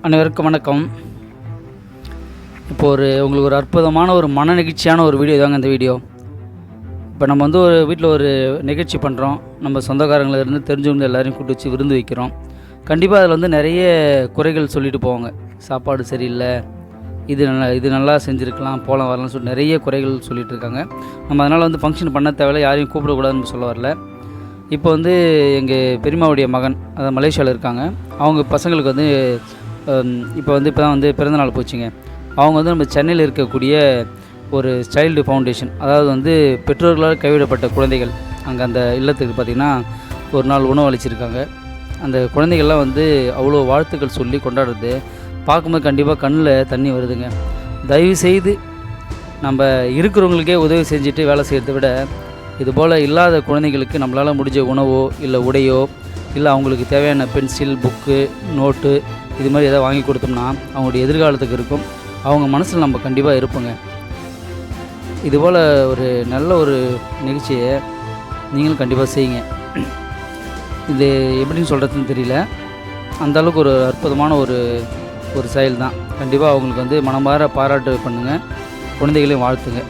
அனைவருக்கும் வணக்கம். இப்போ உங்களுக்கு ஒரு அற்புதமான ஒரு மன நெகிழ்ச்சியான ஒரு வீடியோ தாங்க இந்த வீடியோ. இப்போ நம்ம ஒரு வீட்டில் ஒரு நிகழ்ச்சி பண்ணுறோம். நம்ம சொந்தக்காரங்களிருந்து தெரிஞ்சவங்க எல்லோரையும் கூப்பிட்டு வச்சு விருந்து வைக்கிறோம். கண்டிப்பாக அதில் நிறைய குறைகள் சொல்லிட்டு போவாங்க. சாப்பாடு சரியில்லை, இது நல்லா செஞ்சுருக்கலாம், போகலாம் வரலாம்னு சொல்லி நிறைய குறைகள் சொல்லிகிட்டு இருக்காங்க. நம்ம அதனால் ஃபங்க்ஷன் பண்ண தேவையில்லை, யாரையும் கூப்பிடக்கூடாதுன்னு சொல்ல வரல. இப்போ எங்கள் பெரியம்மாவுடைய மகன் அதாவது மலேசியாவில் இருக்காங்க. அவங்க பசங்களுக்கு இப்போ தான் பிறந்தநாள் போச்சுங்க. அவங்க நம்ம சென்னையில் இருக்கக்கூடிய ஒரு சைல்டு ஃபவுண்டேஷன், அதாவது பெற்றோர்களால் கைவிடப்பட்ட குழந்தைகள், அங்கே அந்த இல்லத்துக்கு பார்த்திங்கன்னா ஒரு நாள் உணவு அளிச்சிருக்காங்க. அந்த குழந்தைகள்லாம் அவ்வளோ வாழ்த்துக்கள் சொல்லி கொண்டாடுறது பார்க்கும்போது கண்டிப்பாக கண்ணில் தண்ணி வருதுங்க. தயவுசெய்து நம்ம இருக்கிறவங்களுக்கே உதவி செஞ்சுட்டு வேலை செய்கிறத விட இதுபோல் இல்லாத குழந்தைங்களுக்கு நம்மளால் முடிஞ்ச உணவோ இல்லை உடையோ இல்லை அவங்களுக்கு தேவையான பென்சில், புக்கு, நோட்டு இது மாதிரி எதாவது வாங்கி கொடுத்தோம்னா அவங்களுடைய எதிர்காலத்துக்கு இருக்கும். அவங்க மனசில் நம்ம கண்டிப்பாக இருப்போங்க. இதுபோல் ஒரு நல்ல ஒரு நிகழ்ச்சியை நீங்களும் கண்டிப்பாக செய்யுங்க. இது எப்படின்னு சொல்கிறதுன்னு தெரியல, அந்தளவுக்கு ஒரு அற்புதமான ஒரு செயல் தான். கண்டிப்பாக அவங்களுக்கு மனமார பாராட்டு பண்ணுங்கள், குழந்தைகளையும் வாழ்த்துங்க.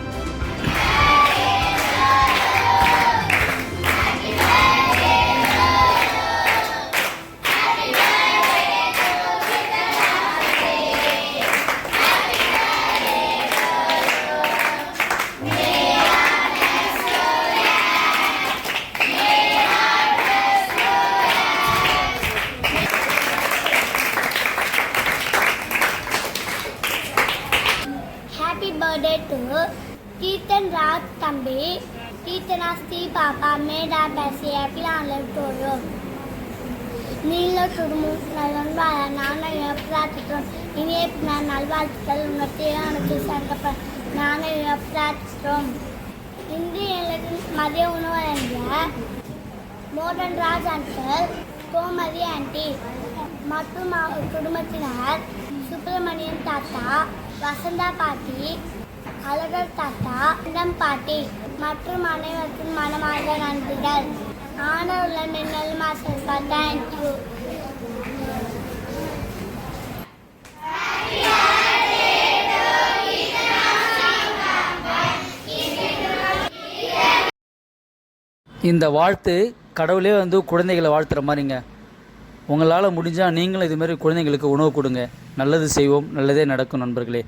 Happy birthday to Keertan Raj Tambi, Keertanasti Papa, made up as a happy and live to you. Neela Turumu, Nalanvaya, Nana, Yapratron, in a plan, Alvatal, Natia, and Kisaka, Nana, Yapratron. In the Maria Uno and Modern Raj Uncle, Komari Auntie, Matuma Kudumatinat, Subramanian Tata, Vasantha பாட்டி, அழகர் தாத்தா, இடம் பாட்டி மற்றும் அனைவருக்கும் மனமார்ந்த நன்றிகள். ஆனவுள்ள மின்னல் மாஸ்டர்க்கா, thank you. இந்த வாழ்த்து கடவுளே குழந்தைகளை வாழ்த்துற மாதிரிங்க. உங்களால் முடிஞ்சால் நீங்களும் இதுமாரி குழந்தைங்களுக்கு உணவு கொடுங்க. நல்லது செய்வோம், நல்லதே நடக்கும் நண்பர்களே.